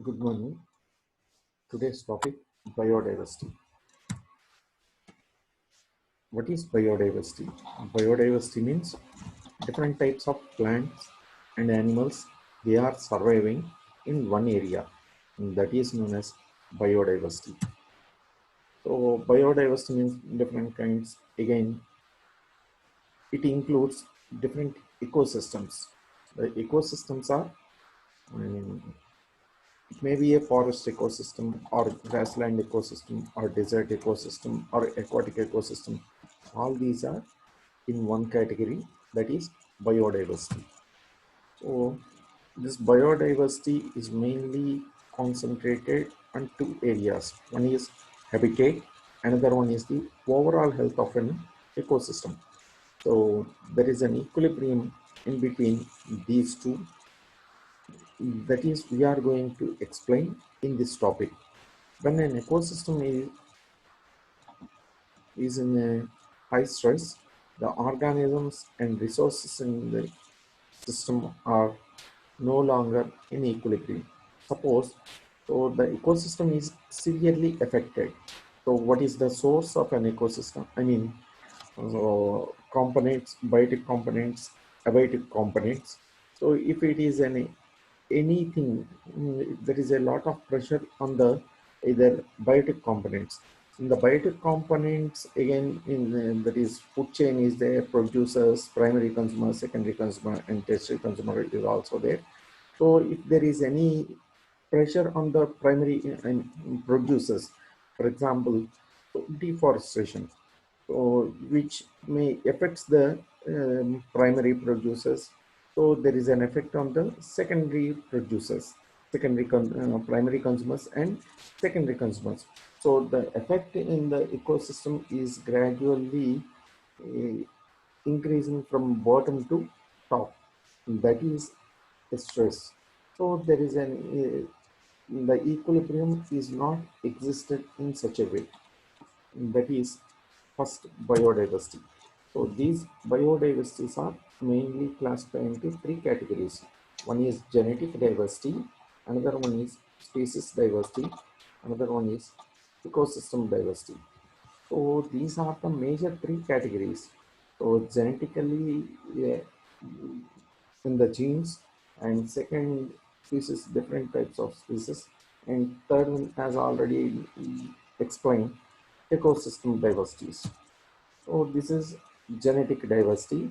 Good morning. Today's topic, biodiversity. What is biodiversity? Biodiversity means different types of plants and animals, they are surviving in one area, and that is known as biodiversity. So biodiversity means different kinds. Again, it includes different ecosystems. The ecosystems are, I mean, it may be a forest ecosystem or grassland ecosystem or desert ecosystem or aquatic ecosystem. All these are in one category, that is biodiversity. So this biodiversity is mainly concentrated on two areas. One is habitat, another one is the overall health of an ecosystem. So there is an equilibrium in between these two, that is we are going to explain in this topic. When an ecosystem is in a high stress, the organisms and resources in the system are no longer in equilibrium. Suppose, so the ecosystem is severely affected. So what is the source of an ecosystem? I mean, components, biotic components, abiotic components. So if it is anything, there is a lot of pressure on the either biotic components. In the biotic components, again, that is food chain is there, producers, primary consumer, secondary consumer, and tertiary consumer is also there. So if there is any pressure on the primary producers, for example, deforestation, so which may affects the primary producers. So there is an effect on the secondary producers, primary consumers and secondary consumers. So the effect in the ecosystem is gradually uh, increasing from bottom to top. That is stress. So there is the equilibrium is not existed in such a way. That is first biodiversity. So these biodiversities are mainly classified into three categories. One is genetic diversity, another one is species diversity, another one is ecosystem diversity. So these are the major three categories. So genetically, yeah, in the genes, and second species, different types of species, and third one, as already explained, ecosystem diversities. So this is genetic diversity.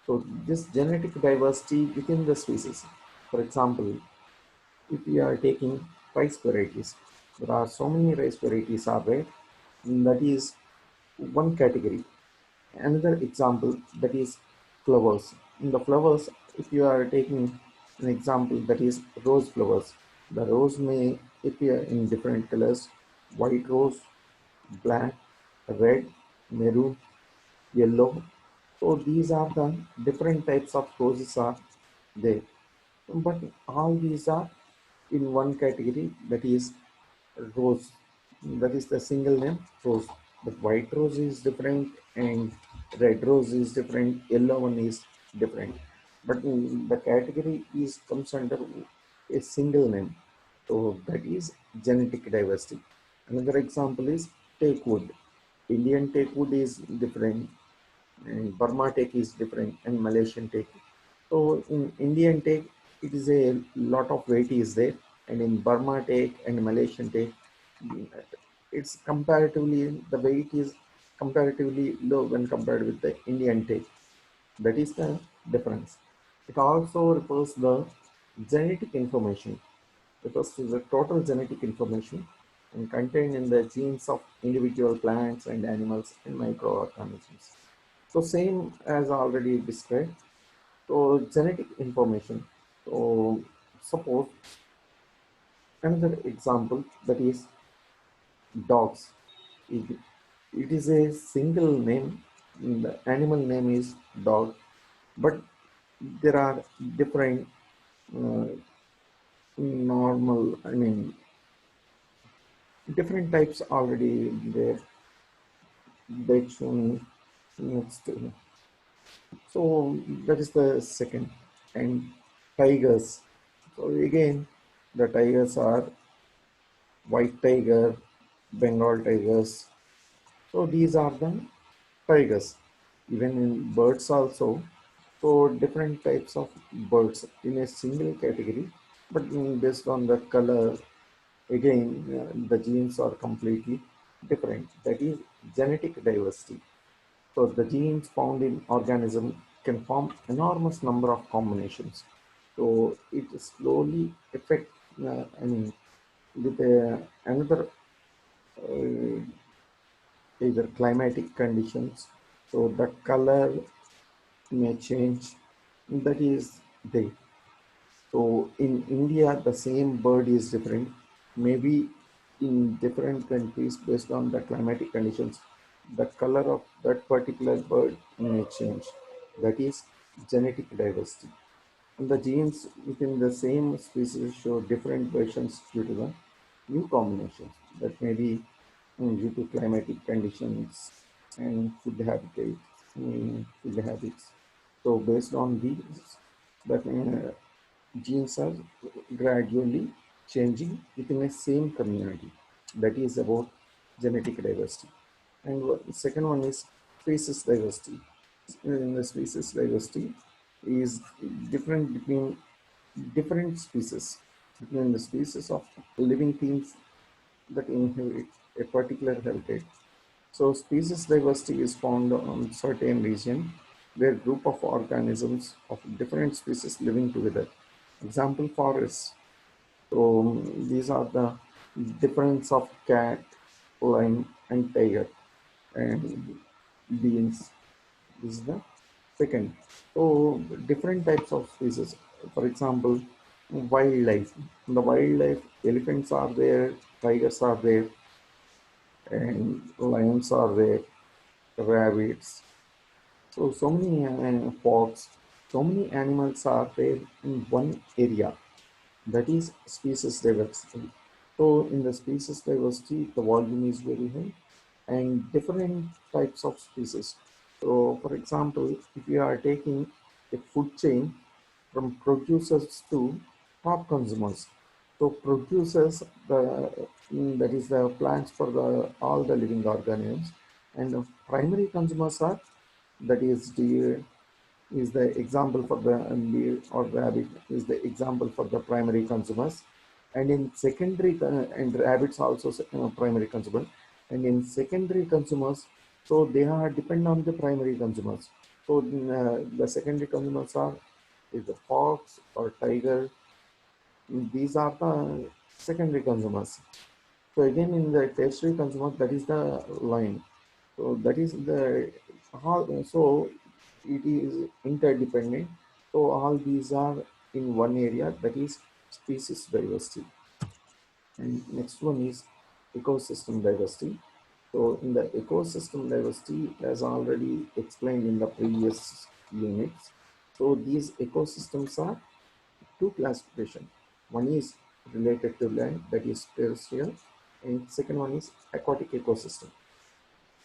So this genetic diversity within the species, for example, if we are taking rice varieties, there are so many rice varieties are there. That is one category. Another example, that is flowers. In the flowers, if you are taking an example, that is rose flowers, the rose may appear in different colors: white rose, black, red, maroon, yellow. So these are the different types of roses are there. But all these are in one category, that is rose. That is the single name rose. But white rose is different, and red rose is different, yellow one is different. But the category is comes under a single name. So that is genetic diversity. Another example is teak wood. Indian teak wood is different, and Burma teak is different, and Malaysian teak. So in Indian teak, it is a lot of weight is there, and in Burma teak and Malaysian teak, it's comparatively, the weight is comparatively low when compared with the Indian teak. That is the difference. It also refers the genetic information, refers to the total genetic information and contained in the genes of individual plants and animals and microorganisms. So same as already described. So genetic information. So suppose another example, that is dogs. It, it is a single name. The animal name is dog, but there are different uh, normal. I mean, different types already there. Dachshund, next. So that is the second, and tigers. So again, The tigers are white tiger, Bengal tigers. So these are the tigers. Even in birds also, so different types of birds in a single category, but based on the color, again, the genes are completely different. That is genetic diversity. So the genes found in organism can form enormous number of combinations. So it slowly affect, I mean, with another uh, either climatic conditions. So the color may change. That is they. So in India, the same bird is different. Maybe in different countries, based on the climatic conditions, the color of that particular bird may change. That is genetic diversity. And the genes within the same species show different versions due to the new combinations. That may be due to climatic conditions and food habitat, food habits. So based on these, that genes are gradually changing within a same community. That is about genetic diversity. And second one is species diversity. In the species diversity is different between different species, between the species of living things that inhabit a particular habitat. So species diversity is found on certain region where group of organisms of different species living together. Example, forests. So these are the difference of cat, lion, and tiger, and beings. This is the second. So different types of species. For example, wildlife. In the wildlife, elephants are there, tigers are there, and lions are there, rabbits. So many fox, so many animals are there in one area. That is species diversity. So in the species diversity, the volume is very high and different types of species. So for example, if you are taking a food chain from producers to top consumers. So producers, that is the plants for the all the living organisms, and the primary consumers are, that is deer, is the example for the deer, or rabbit is the example for the primary consumers, and in secondary and rabbits also primary consumer, and in secondary consumers, so they are depend on the primary consumers. So the secondary consumers are is the fox or tiger. These are the secondary consumers. So again, in the tertiary consumer, that is the line. So that is the how. So it is interdependent. So all these are in one area. That is species diversity. And next one is ecosystem diversity. So in the ecosystem diversity, as already explained in the previous units, so these ecosystems are two classification. One is related to land, that is terrestrial, and second one is aquatic ecosystem.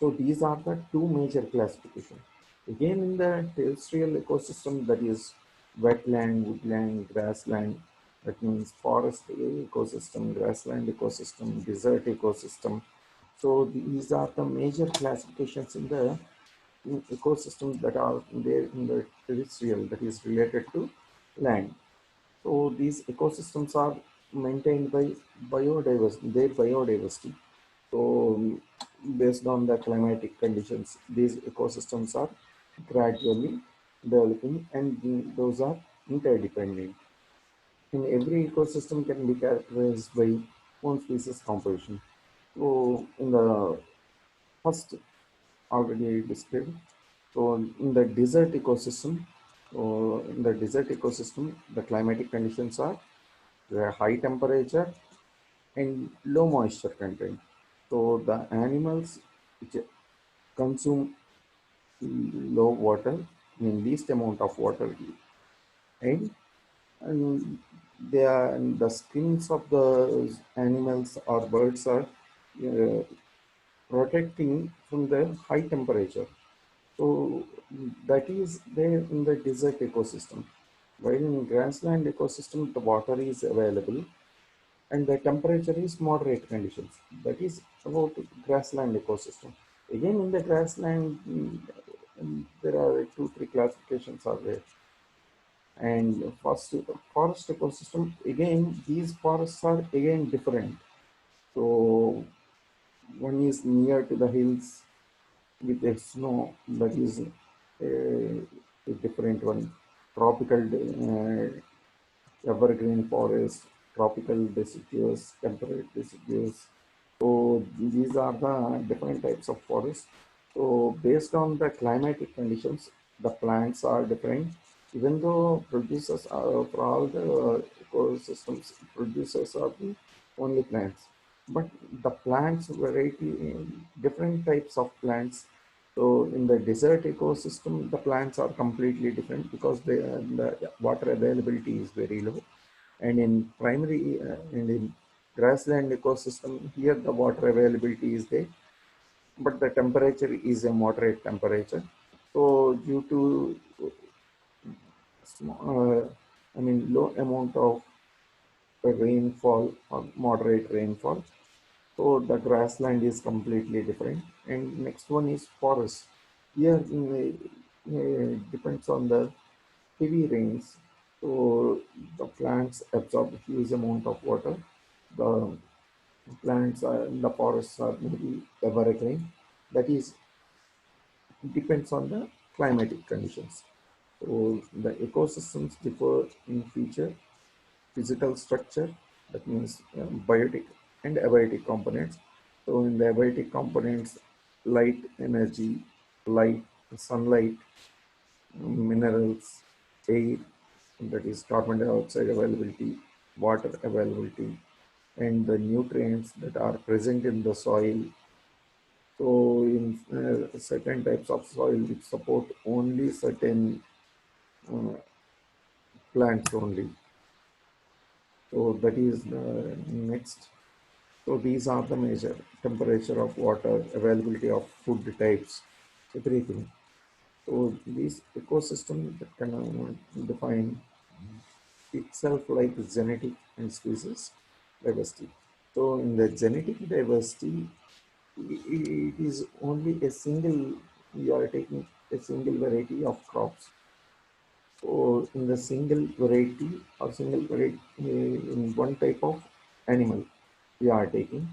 So these are the two major classification. Again, in the terrestrial ecosystem, that is wetland, woodland, grassland, that means forest ecosystem, grassland ecosystem, desert ecosystem. So these are the major classifications in the ecosystem that are there in the terrestrial, that is related to land. So these ecosystems are maintained by biodiversity, their biodiversity. So based on the climatic conditions, these ecosystems are gradually developing, and those are interdependent. And every ecosystem can be characterized by one species composition. So in the first already described, so in the desert ecosystem, the climatic conditions are the high temperature and low moisture content. So the animals which consume low water, I mean least amount of water, and, and they are, and the skins of the animals or birds are protecting from the high temperature. So that is there in the desert ecosystem. While in grassland ecosystem, the water is available, and the temperature is moderate conditions. That is about grassland ecosystem. Again, in the grassland, there are two, three classifications are there. And first, forest ecosystem, again, these forests are again different. So one is near to the hills with the snow, that is a different one. Tropical evergreen forest, tropical deciduous, temperate deciduous. So these are the different types of forests. So based on the climatic conditions, the plants are different. Even though producers are for all the ecosystems, producers are the only plants. But the plants variety, different types of plants. So in the desert ecosystem, the plants are completely different because the water availability is very low. And in primary and in grassland ecosystem, here the water availability is there, but the temperature is a moderate temperature. So due to low amount of rainfall or moderate rainfall, so the grassland is completely different. And next one is forest. Here depends on the heavy rains. So the plants absorb huge amount of water. The plants in the forests are maybe evergreen. That is depends on the climatic conditions. So the ecosystems differ in feature, physical structure, that means biotic and abiotic components. So in the abiotic components, light energy, light, sunlight, minerals, air, that is carbon dioxide availability, water availability, and the nutrients that are present in the soil. So in certain types of soil which support only certain uh, plants only. So that is the next. So these are the major temperature of water, availability of food types, everything. So this ecosystem that can define itself like genetic and species diversity. So in the genetic diversity, it is only a single, you are taking a single variety of crops. So in the single variety or single variety in one type of animal we are taking.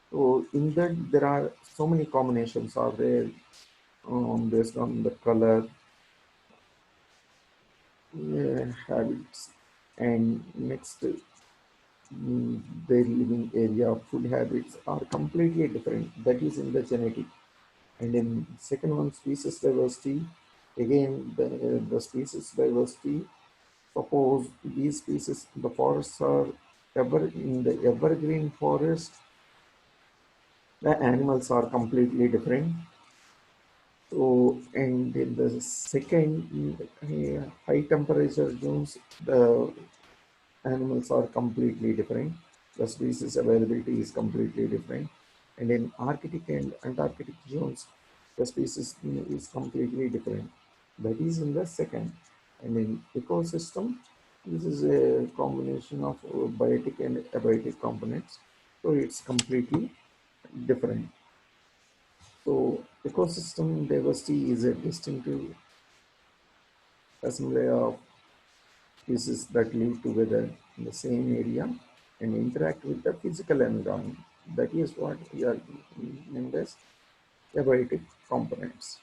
So in that there are so many combinations are there based on the color, habits, and next their living area, food habits are completely different. That is in the genetic. And in second one, species diversity, again the species diversity. Suppose these species, the forests are ever in the evergreen forest, the animals are completely different. So, and in the second high temperature zones, the animals are completely different. The species availability is completely different. And in Arctic and Antarctic zones, the species is completely different. That is in the second. And in ecosystem, this is a combination of biotic and abiotic components. So it's completely different. So ecosystem diversity is a distinctive assembly of species that live together in the same area and interact with the physical environment. That is what we are named as abiotic components.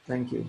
Thank you.